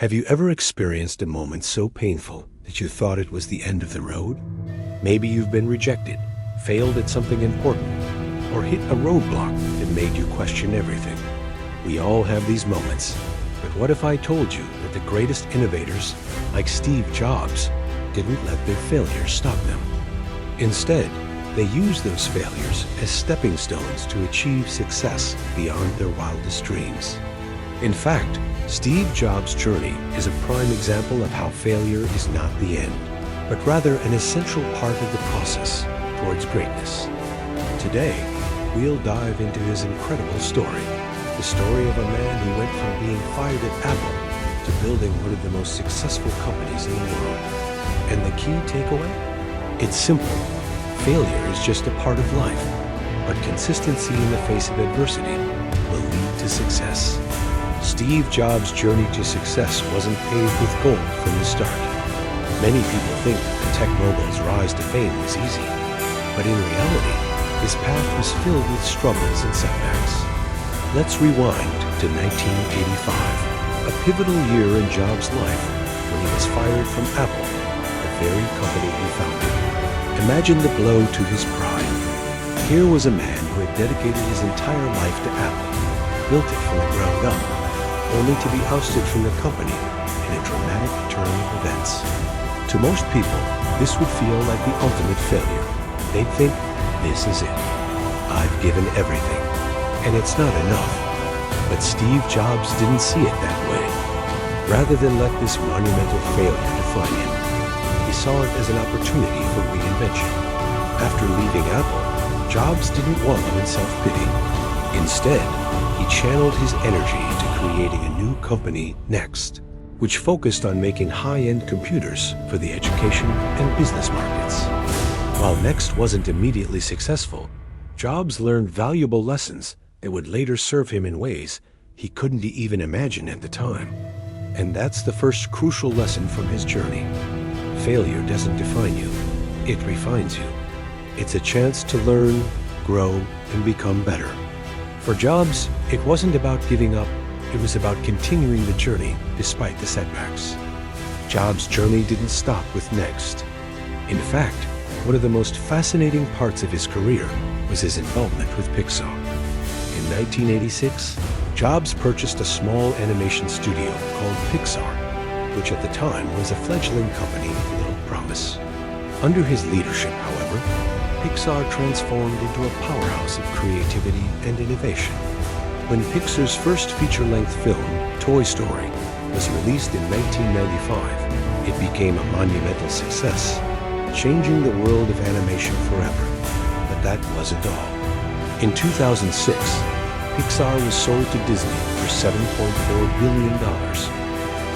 Have you ever experienced a moment so painful that you thought it was the end of the road? Maybe you've been rejected, failed at something important, or hit a roadblock that made you question everything. We all have these moments, but what if I told you that the greatest innovators, like Steve Jobs, didn't let their failures stop them? Instead, they used those failures as stepping stones to achieve success beyond their wildest dreams. In fact, Steve Jobs' journey is a prime example of how failure is not the end, but rather an essential part of the process towards greatness. Today, we'll dive into his incredible story, the story of a man who went from being fired at Apple to building one of the most successful companies in the world. And the key takeaway? It's simple. Failure is just a part of life, but consistency in the face of adversity will lead to success. Steve Jobs' journey to success wasn't paved with gold from the start. Many people think that the tech mogul's rise to fame was easy, but in reality, his path was filled with struggles and setbacks. Let's rewind to 1985, a pivotal year in Jobs' life when he was fired from Apple, the very company he founded. Imagine the blow to his pride. Here was a man who had dedicated his entire life to Apple, built it from the ground up, only to be ousted from the company in a dramatic turn of events. To most people, this would feel like the ultimate failure. They'd think, this is it. I've given everything, and it's not enough. But Steve Jobs didn't see it that way. Rather than let this monumental failure define him, he saw it as an opportunity for reinvention. After leaving Apple, Jobs didn't wallow in self-pity. Instead, he channeled his energy to creating a new company, Next, which focused on making high-end computers for the education and business markets. While Next wasn't immediately successful, Jobs learned valuable lessons that would later serve him in ways he couldn't even imagine at the time. And that's the first crucial lesson from his journey. Failure doesn't define you, it refines you. It's a chance to learn, grow, and become better. For Jobs, it wasn't about giving up, it was about continuing the journey despite the setbacks. Jobs' journey didn't stop with Next. In fact, one of the most fascinating parts of his career was his involvement with Pixar. In 1986, Jobs purchased a small animation studio called Pixar, which at the time was a fledgling company with little promise. Under his leadership, however, Pixar transformed into a powerhouse of creativity and innovation. When Pixar's first feature-length film, Toy Story, was released in 1995, it became a monumental success, changing the world of animation forever. But that wasn't all. In 2006, Pixar was sold to Disney for $7.4 billion,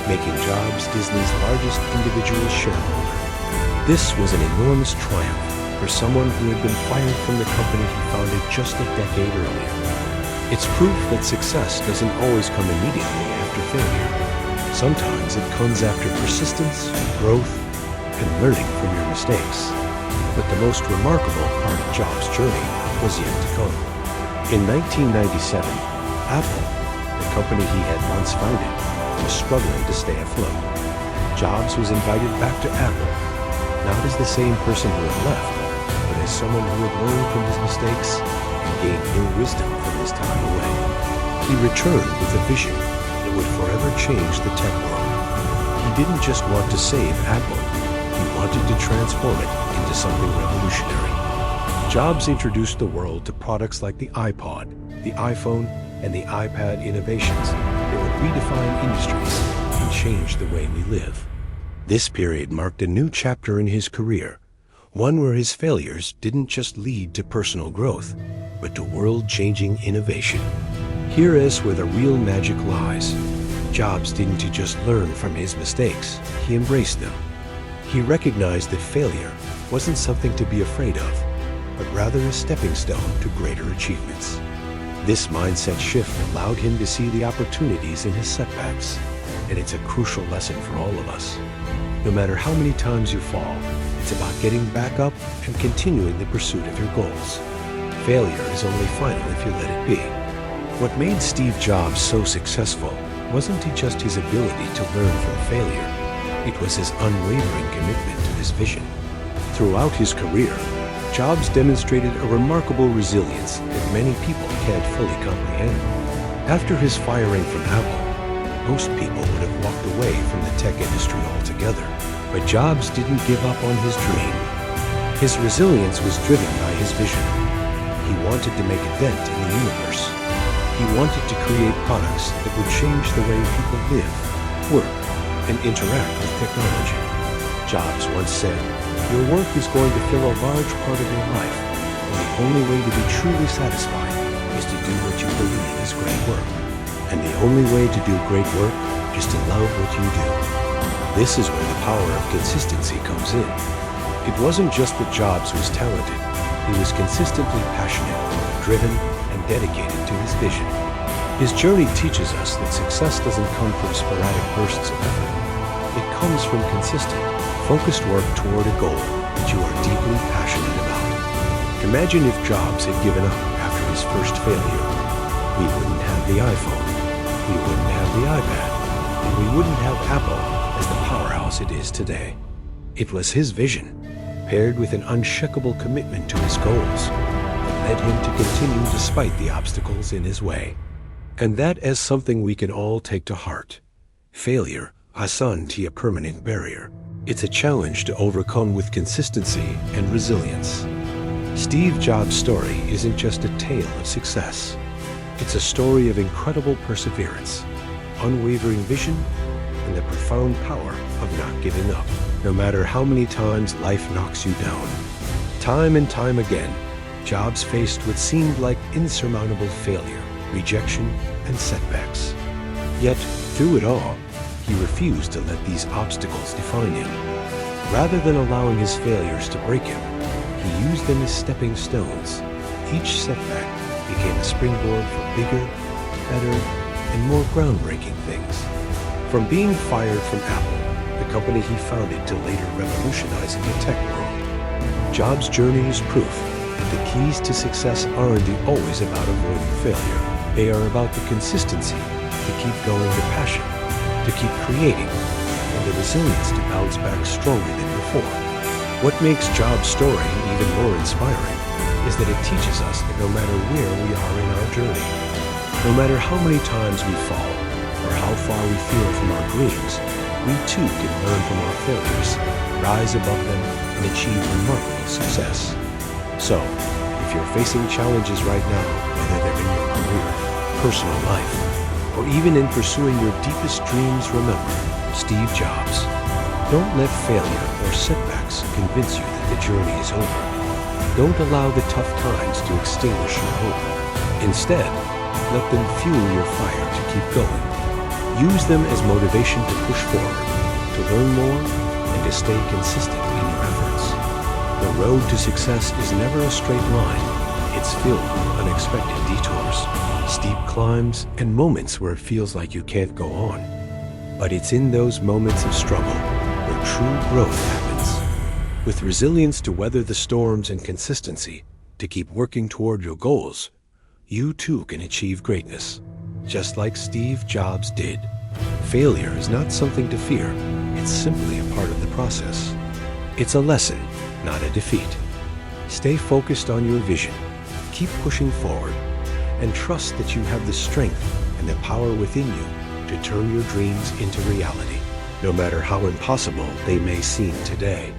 making Jobs Disney's largest individual shareholder. This was an enormous triumph for someone who had been fired from the company he founded just a decade earlier. It's proof that success doesn't always come immediately after failure. Sometimes it comes after persistence, growth, and learning from your mistakes. But the most remarkable part of Jobs' journey was yet to come. In 1997, Apple, the company he had once founded, was struggling to stay afloat. Jobs was invited back to Apple, not as the same person who had left, but as someone who had learned from his mistakes and gained new wisdom from his time away. He returned with a vision that would forever change the tech world. He didn't just want to save Apple, he wanted to transform it into something revolutionary. Jobs introduced the world to products like the iPod, the iPhone, and the iPad innovations that would redefine industries and change the way we live. This period marked a new chapter in his career, one where his failures didn't just lead to personal growth, but to world-changing innovation. Here is where the real magic lies. Jobs didn't just learn from his mistakes, he embraced them. He recognized that failure wasn't something to be afraid of, but rather a stepping stone to greater achievements. This mindset shift allowed him to see the opportunities in his setbacks, and it's a crucial lesson for all of us. No matter how many times you fall, it's about getting back up and continuing the pursuit of your goals. Failure is only final if you let it be. What made Steve Jobs so successful wasn't just his ability to learn from failure. It was his unwavering commitment to his vision. Throughout his career, Jobs demonstrated a remarkable resilience that many people can't fully comprehend. After his firing from Apple, most people would have walked away from the tech industry altogether. But Jobs didn't give up on his dream. His resilience was driven by his vision. He wanted to make a dent in the universe. He wanted to create products that would change the way people live, work, and interact with technology. Jobs once said, "Your work is going to fill a large part of your life, and the only way to be truly satisfied is to do what you believe is great work. And the only way to do great work is to love what you do." This is where the power of consistency comes in. It wasn't just that Jobs was talented. He was consistently passionate, driven, and dedicated to his vision. His journey teaches us that success doesn't come from sporadic bursts of effort. It comes from consistent, focused work toward a goal that you are deeply passionate about. Imagine if Jobs had given up after his first failure. We wouldn't have the iPhone, we wouldn't have the iPad, and we wouldn't have Apple as the powerhouse it is today. It was his vision, paired with an unshakable commitment to his goals, that led him to continue despite the obstacles in his way. And that is something we can all take to heart. Failure isn't a permanent barrier. It's a challenge to overcome with consistency and resilience. Steve Jobs' story isn't just a tale of success. It's a story of incredible perseverance, unwavering vision, and the profound power of not giving up, no matter how many times life knocks you down. Time and time again, Jobs faced what seemed like insurmountable failure, rejection, and setbacks. Yet, through it all, he refused to let these obstacles define him. Rather than allowing his failures to break him, he used them as stepping stones. Each setback became a springboard for bigger, better, and more groundbreaking things. From being fired from Apple, the company he founded, to later revolutionizing the tech world, Jobs' journey is proof that the keys to success aren't always about avoiding failure. They are about the consistency to keep going, the passion to keep creating, and the resilience to bounce back stronger than before. What makes Jobs' story even more inspiring is that it teaches us that no matter where we are in our journey, no matter how many times we fall or how far we feel from our dreams, we too can learn from our failures, rise above them, and achieve remarkable success. So, if you're facing challenges right now, whether they're in your career, personal life, or even in pursuing your deepest dreams, remember Steve Jobs. Don't let failure or setbacks convince you that the journey is over. Don't allow the tough times to extinguish your hope. Instead, let them fuel your fire to keep going. Use them as motivation to push forward, to learn more, and to stay consistent in your efforts. The road to success is never a straight line. It's filled with unexpected detours, steep climbs, and moments where it feels like you can't go on. But it's in those moments of struggle where true growth happens. With resilience to weather the storms and consistency to keep working toward your goals, you too can achieve greatness, just like Steve Jobs did. Failure is not something to fear. It's simply a part of the process. It's a lesson, not a defeat. Stay focused on your vision, keep pushing forward, and trust that you have the strength and the power within you to turn your dreams into reality, no matter how impossible they may seem today.